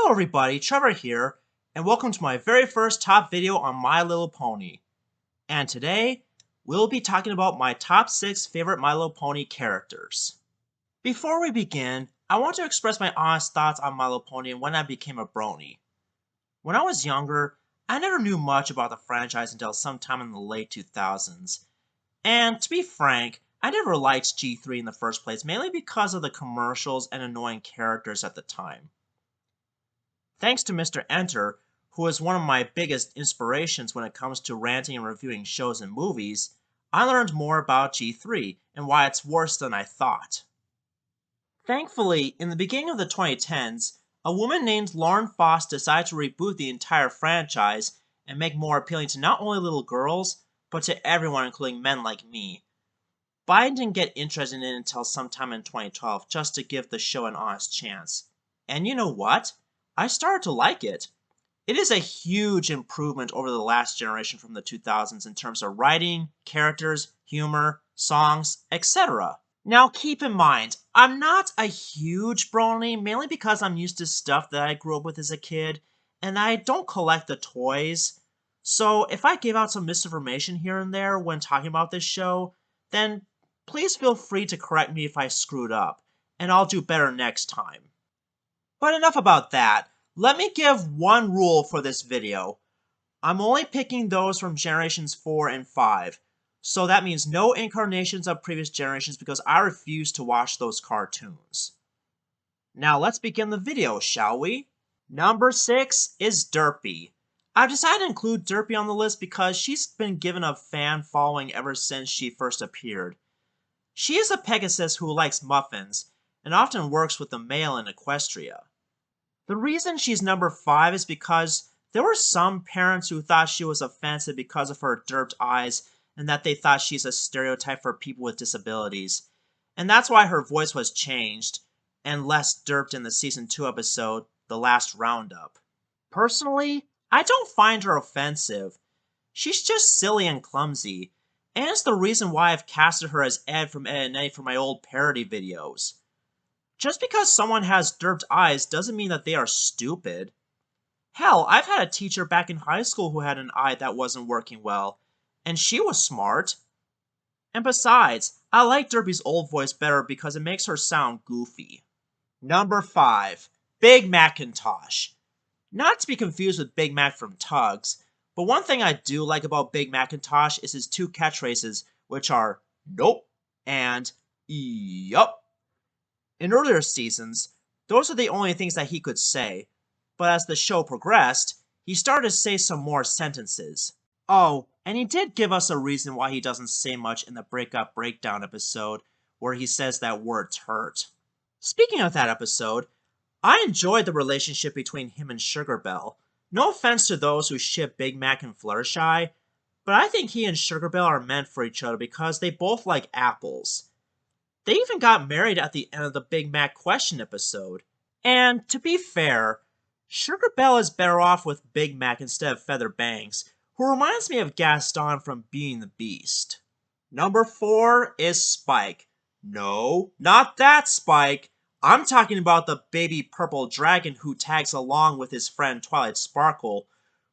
Hello everybody, Trevor here, and welcome to my very first top video on My Little Pony. And today, we'll be talking about my top 6 favorite My Little Pony characters. Before we begin, I want to express my honest thoughts on My Little Pony and when I became a brony. When I was younger, I never knew much about the franchise until sometime in the late 2000s. And to be frank, I never liked G3 in the first place, mainly because of the commercials and annoying characters at the time. Thanks to Mr. Enter, who is one of my biggest inspirations when it comes to ranting and reviewing shows and movies, I learned more about G3 and why it's worse than I thought. Thankfully, in the beginning of the 2010s, a woman named Lauren Foss decided to reboot the entire franchise and make more appealing to not only little girls, but to everyone including men like me. But I didn't get interested in it until sometime in 2012 just to give the show an honest chance. And you know what? I started to like it. It is a huge improvement over the last generation from the 2000s in terms of writing, characters, humor, songs, etc. Now keep in mind, I'm not a huge brony, mainly because I'm used to stuff that I grew up with as a kid, and I don't collect the toys. So if I give out some misinformation here and there when talking about this show, then please feel free to correct me if I screwed up, and I'll do better next time. But enough about that. Let me give one rule for this video. I'm only picking those from generations 4 and 5. So that means no incarnations of previous generations because I refuse to watch those cartoons. Now let's begin the video, shall we? Number 6 is Derpy. I've decided to include Derpy on the list because she's been given a fan following ever since she first appeared. She is a Pegasus who likes muffins and often works with the male in Equestria. The reason she's number 5 is because there were some parents who thought she was offensive because of her derped eyes and that they thought she's a stereotype for people with disabilities. And that's why her voice was changed and less derped in the season 2 episode, The Last Roundup. Personally, I don't find her offensive. She's just silly and clumsy, and it's the reason why I've casted her as Ed from Ed and Eddie for my old parody videos. Just because someone has derped eyes doesn't mean that they are stupid. Hell, I've had a teacher back in high school who had an eye that wasn't working well, and she was smart. And besides, I like Derpy's old voice better because it makes her sound goofy. Number 5. Big Macintosh. Not to be confused with Big Mac from Tugs, but one thing I do like about Big Macintosh is his 2 catchphrases, which are nope and yup. In earlier seasons, those are the only things that he could say, but as the show progressed, he started to say some more sentences. Oh, and he did give us a reason why he doesn't say much in the Breakup Breakdown episode, where he says that words hurt. Speaking of that episode, I enjoyed the relationship between him and Sugarbelle. No offense to those who ship Big Mac and Fluttershy, but I think he and Sugarbelle are meant for each other because they both like apples. They even got married at the end of the Big Mac question episode. And to be fair, Sugarbelle is better off with Big Mac instead of Feather Banks, who reminds me of Gaston from Beauty and the Beast. Number 4 is Spike. No, not that Spike. I'm talking about the baby purple dragon who tags along with his friend Twilight Sparkle,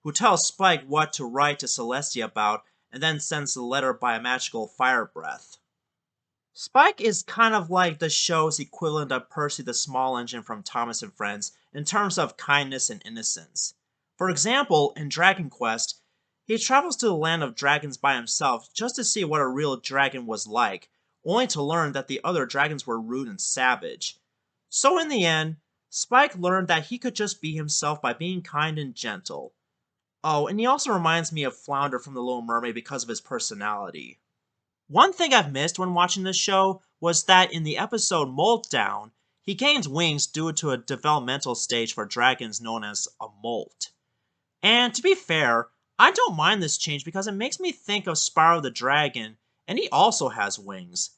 who tells Spike what to write to Celestia about and then sends the letter by a magical fire breath. Spike is kind of like the show's equivalent of Percy the Small Engine from Thomas and Friends in terms of kindness and innocence. For example, in Dragon Quest, he travels to the land of dragons by himself just to see what a real dragon was like, only to learn that the other dragons were rude and savage. So in the end, Spike learned that he could just be himself by being kind and gentle. Oh, and he also reminds me of Flounder from The Little Mermaid because of his personality. One thing I've missed when watching this show was that in the episode Moltdown, he gains wings due to a developmental stage for dragons known as a molt. And to be fair, I don't mind this change because it makes me think of Spyro the Dragon, and he also has wings.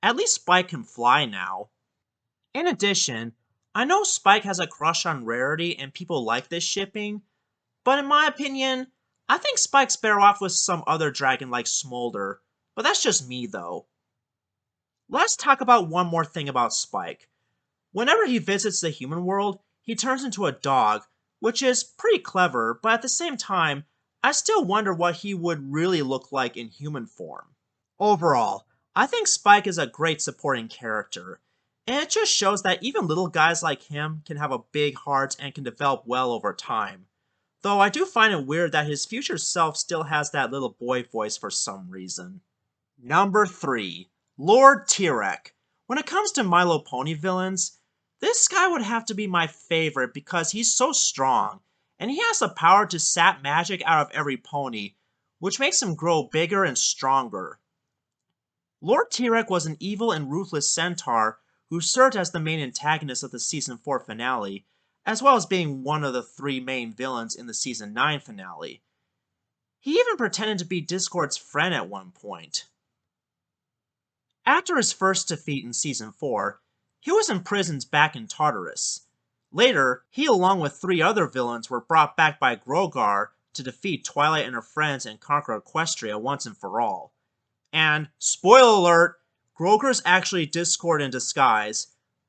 At least Spike can fly now. In addition, I know Spike has a crush on Rarity and people like this shipping, but in my opinion, I think Spike's better off with some other dragon like Smolder. But that's just me, though. Let's talk about one more thing about Spike. Whenever he visits the human world, he he turns into a dog, which is pretty clever, but at the same time, I still wonder what he would really look like in human form. Overall, I think Spike is a great supporting character, and it just shows that even little guys like him can have a big heart and can develop well over time. Though I do find it weird that his future self still has that little boy voice for some reason. Number 3. Lord T-Rex. When it comes to My Little Pony villains, this guy would have to be my favorite because he's so strong, and he has the power to sap magic out of every pony, which makes him grow bigger and stronger. Lord T-Rex was an evil and ruthless centaur who served as the main antagonist of the Season 4 finale, as well as being one of the 3 main villains in the Season 9 finale. He even pretended to be Discord's friend at one point. After his first defeat in Season 4, he was imprisoned back in Tartarus. Later, he along with 3 other villains were brought back by Grogar to defeat Twilight and her friends and conquer Equestria once and for all. And, spoiler alert, Grogar's actually Discord in disguise,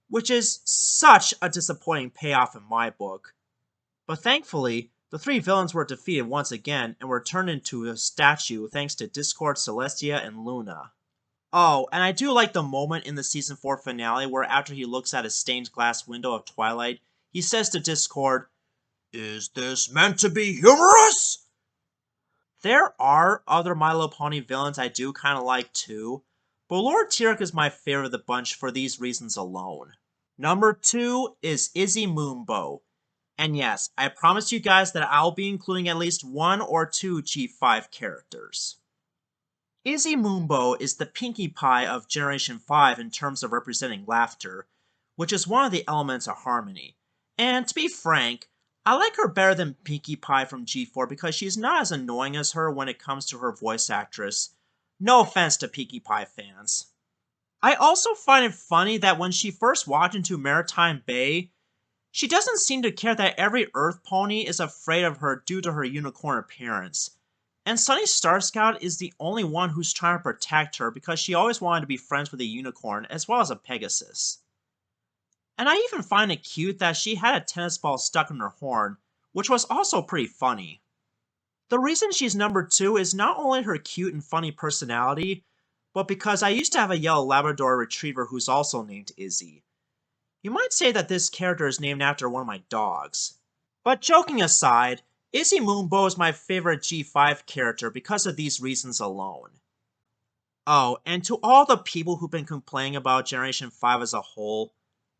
which is such a disappointing payoff in my book. But thankfully, the 3 villains were defeated once again and were turned into a statue thanks to Discord, Celestia, and Luna. Oh, and I do like the moment in the Season 4 finale where after he looks at a stained glass window of Twilight, he says to Discord, "Is this meant to be humorous?" There are other My Little Pony villains I do kind of like too, but Lord T-Rex is my favorite of the bunch for these reasons alone. Number 2 is Izzy Moonbo. And yes, I promise you guys that I'll be including at least 1 or 2 G5 characters. Izzy Moonbo is the Pinkie Pie of Generation 5 in terms of representing laughter, which is one of the elements of harmony. And to be frank, I like her better than Pinkie Pie from G4 because she's not as annoying as her when it comes to her voice actress. No offense to Pinkie Pie fans. I also find it funny that when she first walked into Maritime Bay, she doesn't seem to care that every Earth pony is afraid of her due to her unicorn appearance. And Sunny Starscout is the only one who's trying to protect her because she always wanted to be friends with a unicorn as well as a Pegasus. And I even find it cute that she had a tennis ball stuck in her horn, which was also pretty funny. The reason she's number 2 is not only her cute and funny personality, but because I used to have a yellow Labrador retriever who's also named Izzy. You might say that this character is named after one of my dogs. But joking aside, Izzy Moonbo is my favorite G5 character because of these reasons alone. Oh, and to all the people who've been complaining about Generation 5 as a whole,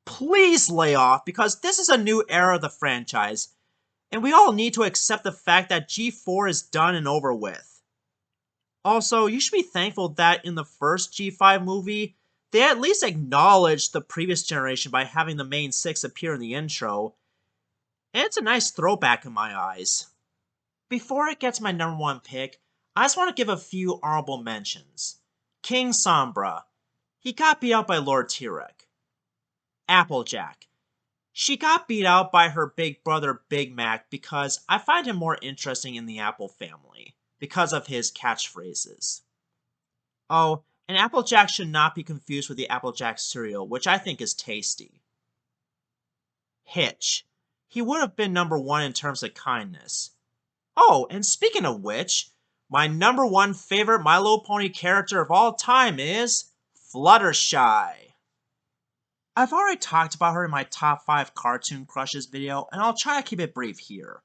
please lay off because this is a new era of the franchise, and we all need to accept the fact that G4 is done and over with. Also, you should be thankful that in the first G5 movie, they at least acknowledged the previous generation by having the main 6 appear in the intro, and it's a nice throwback in my eyes. Before I get to my number 1 pick, I just want to give a few honorable mentions. King Sombra. He got beat out by Lord T-Rex. Applejack. She got beat out by her big brother Big Mac because I find him more interesting in the Apple family, because of his catchphrases. Oh, and Applejack should not be confused with the Applejack cereal, which I think is tasty. Hitch. He would have been number 1 in terms of kindness. Oh, and speaking of which, my number 1 favorite My Little Pony character of all time is Fluttershy. I've already talked about her in my top 5 cartoon crushes video, and I'll try to keep it brief here.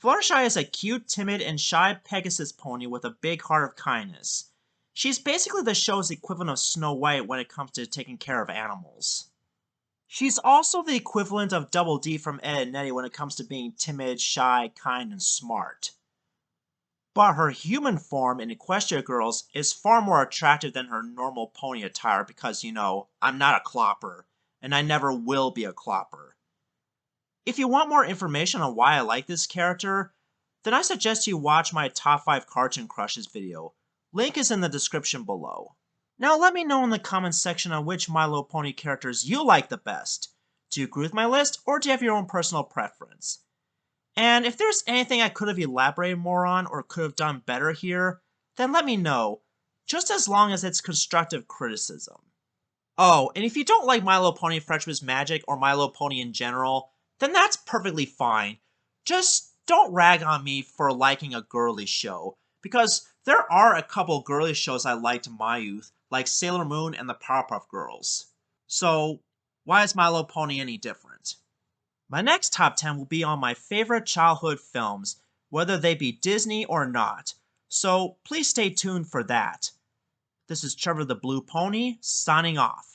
Fluttershy is a cute, timid, and shy Pegasus pony with a big heart of kindness. She's basically the show's equivalent of Snow White when it comes to taking care of animals. She's also the equivalent of Double D from Ed and Eddy when it comes to being timid, shy, kind, and smart. But her human form in Equestria Girls is far more attractive than her normal pony attire because, you know, I'm not a clopper, and I never will be a clopper. If you want more information on why I like this character, then I suggest you watch my top 5 cartoon crushes video. Link is in the description below. Now let me know in the comments section on which My Little Pony characters you like the best. Do you agree with my list, or do you have your own personal preference? And if there's anything I could have elaborated more on or could have done better here, then let me know, just as long as it's constructive criticism. Oh, and if you don't like My Little Pony Friendship is Magic or My Little Pony in general, then that's perfectly fine. Just don't rag on me for liking a girly show, because there are a couple girly shows I liked in my youth, like Sailor Moon and the Powerpuff Girls. So, why is My Little Pony any different? My next top 10 will be on my favorite childhood films, whether they be Disney or not, so please stay tuned for that. This is Trevor the Blue Pony, signing off.